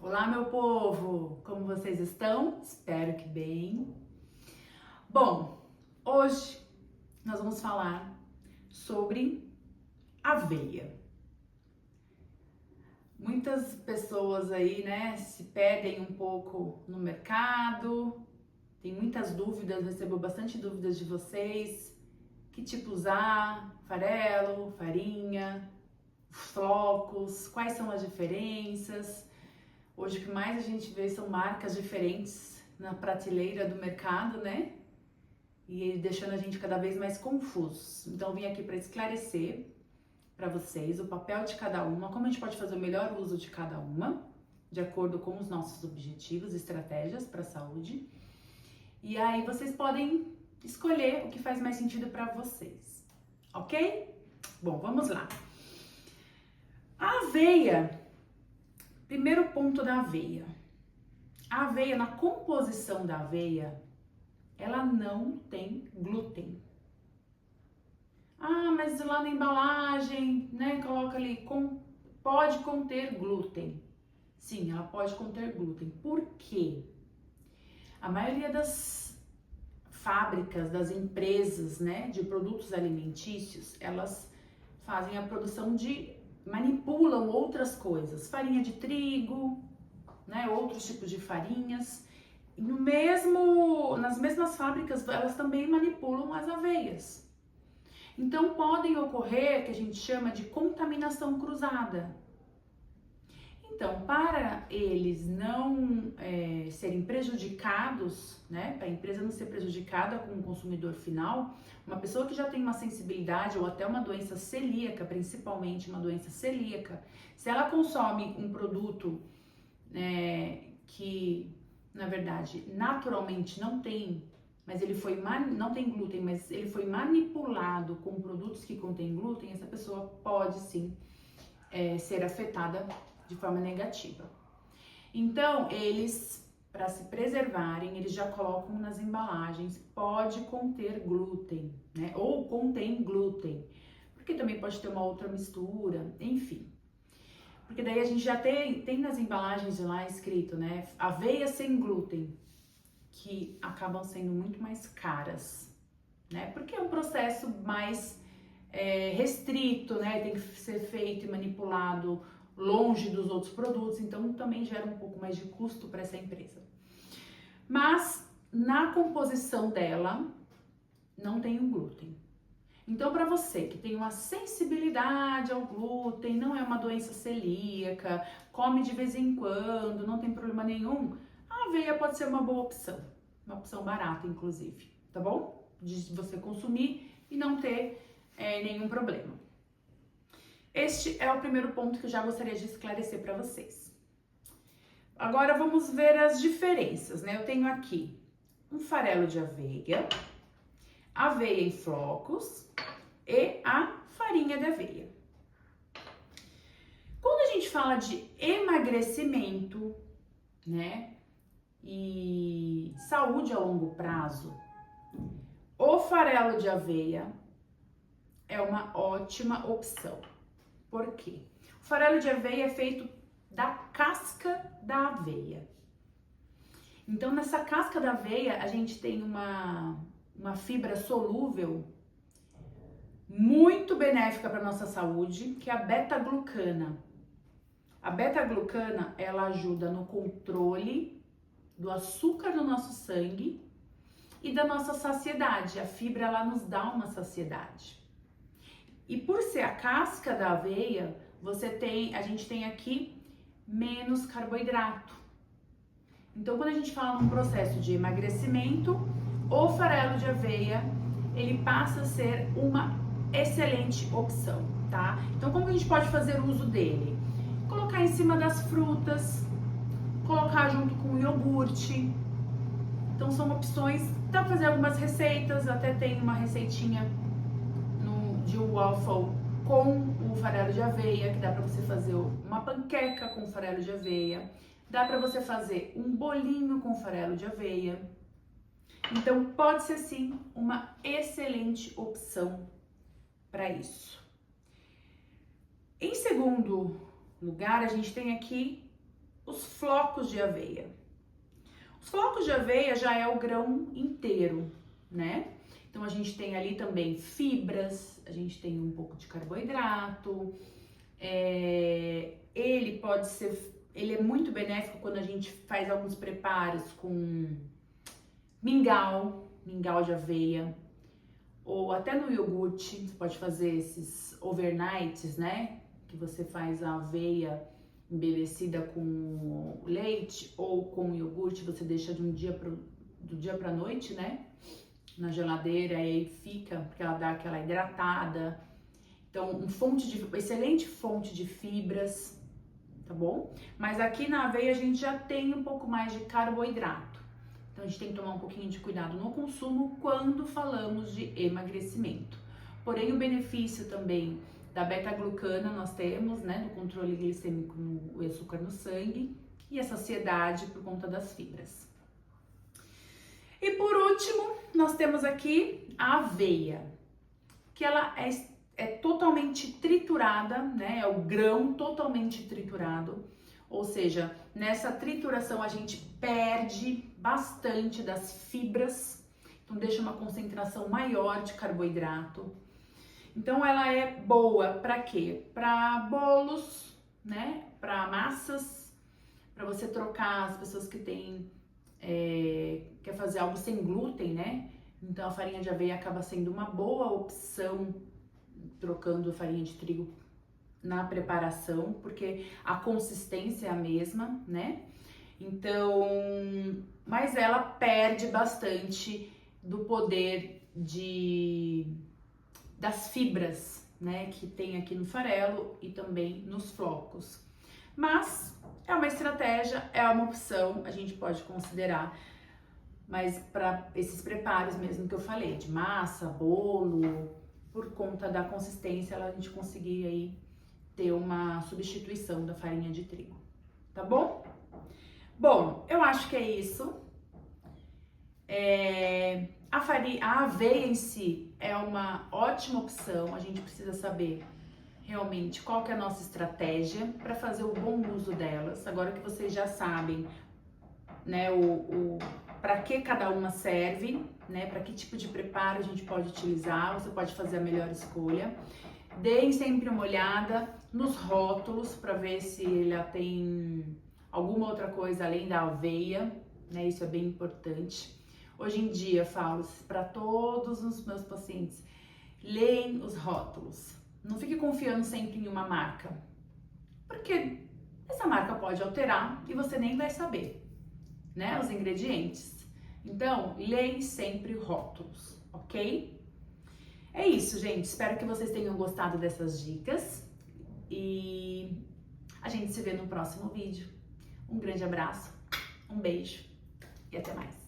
Olá, meu povo! Como vocês estão? Espero que bem. Bom, hoje nós vamos falar sobre aveia. Muitas pessoas aí, né, se perdem um pouco no mercado, tem muitas dúvidas, recebo bastante dúvidas de vocês. Que tipo usar? Farelo, farinha, flocos, quais são as diferenças? Hoje o que mais a gente vê são marcas diferentes na prateleira do mercado, né? E deixando a gente cada vez mais confuso. Então eu vim aqui para esclarecer para vocês o papel de cada uma, como a gente pode fazer o melhor uso de cada uma, de acordo com os nossos objetivos e estratégias para a saúde. E aí vocês podem escolher o que faz mais sentido para vocês, ok? Bom, vamos lá. A aveia. Primeiro ponto da aveia. A aveia, na composição da aveia, ela não tem glúten. Ah, mas lá na embalagem, né, coloca ali, pode conter glúten. Sim, ela pode conter glúten. Por quê? A maioria das fábricas, das empresas, né, de produtos alimentícios, elas fazem a produção manipulam outras coisas, farinha de trigo, né, outros tipos de farinhas. E nas mesmas fábricas, elas também manipulam as aveias. Então, podem ocorrer, que a gente chama de contaminação cruzada. Então, para eles não serem prejudicados, né, para a empresa não ser prejudicada com o consumidor final, uma pessoa que já tem uma sensibilidade ou até uma doença celíaca, principalmente uma doença celíaca, se ela consome um produto que, na verdade, naturalmente não tem, mas não tem glúten, mas ele foi manipulado com produtos que contêm glúten, essa pessoa pode sim ser afetada de forma negativa. Então, eles, para se preservarem, eles já colocam nas embalagens, pode conter glúten, né? Ou contém glúten, porque também pode ter uma outra mistura, enfim. Porque daí a gente já tem nas embalagens de lá escrito, né? Aveia sem glúten, que acabam sendo muito mais caras, né? Porque é um processo mais restrito, né? Tem que ser feito e manipulado longe dos outros produtos, então também gera um pouco mais de custo para essa empresa. Mas na composição dela não tem o glúten. Então, para você que tem uma sensibilidade ao glúten, não é uma doença celíaca, come de vez em quando, não tem problema nenhum, a aveia pode ser uma boa opção. Uma opção barata, inclusive, tá bom? De você consumir e não ter nenhum problema. Este é o primeiro ponto que eu já gostaria de esclarecer para vocês. Agora vamos ver as diferenças, né? Eu tenho aqui um farelo de aveia, aveia em flocos e a farinha de aveia. Quando a gente fala de emagrecimento, né, e saúde a longo prazo, o farelo de aveia é uma ótima opção. Por quê? O farelo de aveia é feito da casca da aveia. Então, nessa casca da aveia, a gente tem uma fibra solúvel muito benéfica para nossa saúde, que é a beta-glucana. A beta-glucana, ela ajuda no controle do açúcar do nosso sangue e da nossa saciedade. A fibra, ela nos dá uma saciedade. E por ser a casca da aveia, a gente tem aqui menos carboidrato. Então, quando a gente fala num processo de emagrecimento, o farelo de aveia, ele passa a ser uma excelente opção, tá? Então, como a gente pode fazer uso dele? Colocar em cima das frutas, colocar junto com o iogurte. Então, são opções, dá pra fazer algumas receitas, até tem uma receitinha de waffle com o farelo de aveia, que dá pra você fazer uma panqueca com farelo de aveia, dá pra você fazer um bolinho com farelo de aveia. Então, pode ser sim uma excelente opção para isso. Em segundo lugar, a gente tem aqui os flocos de aveia. Os flocos de aveia já é o grão inteiro, né? Então a gente tem ali também fibras, a gente tem um pouco de carboidrato. Ele pode ser, ele é muito benéfico quando a gente faz alguns preparos com mingau de aveia, ou até no iogurte. Você pode fazer esses overnights, né? Que você faz a aveia embebecida com leite ou com iogurte, você deixa do dia para noite, né? Na geladeira, e aí fica, porque ela dá aquela hidratada. Então, excelente fonte de fibras, tá bom? Mas aqui na aveia a gente já tem um pouco mais de carboidrato. Então, a gente tem que tomar um pouquinho de cuidado no consumo quando falamos de emagrecimento. Porém, o benefício também da beta-glucana nós temos, né, do controle glicêmico no açúcar no sangue e a saciedade por conta das fibras. E por último, nós temos aqui a aveia, que ela é totalmente triturada, né, é o grão totalmente triturado, ou seja, nessa trituração a gente perde bastante das fibras, então deixa uma concentração maior de carboidrato. Então ela é boa para quê? Para bolos, né? Para massas, para você trocar as pessoas que quer fazer algo sem glúten, né? Então a farinha de aveia acaba sendo uma boa opção trocando farinha de trigo na preparação, porque a consistência é a mesma, né? Então, mas ela perde bastante do poder das fibras, né, que tem aqui no farelo e também nos flocos. Mas é uma estratégia, é uma opção, a gente pode considerar, mas para esses preparos mesmo que eu falei, de massa, bolo, por conta da consistência, a gente conseguir aí ter uma substituição da farinha de trigo, tá bom? Bom, eu acho que é isso. A aveia em si é uma ótima opção, a gente precisa saber realmente qual que é a nossa estratégia para fazer o bom uso delas. Agora que vocês já sabem, né, para que cada uma serve, né, para que tipo de preparo a gente pode utilizar, você pode fazer a melhor escolha. Deem sempre uma olhada nos rótulos para ver se ela tem alguma outra coisa além da aveia, né, isso é bem importante. Hoje em dia, eu falo para todos os meus pacientes, leem os rótulos. Não fique confiando sempre em uma marca, porque essa marca pode alterar e você nem vai saber, né, os ingredientes. Então, leem sempre rótulos, ok? É isso, gente. Espero que vocês tenham gostado dessas dicas e a gente se vê no próximo vídeo. Um grande abraço, um beijo e até mais.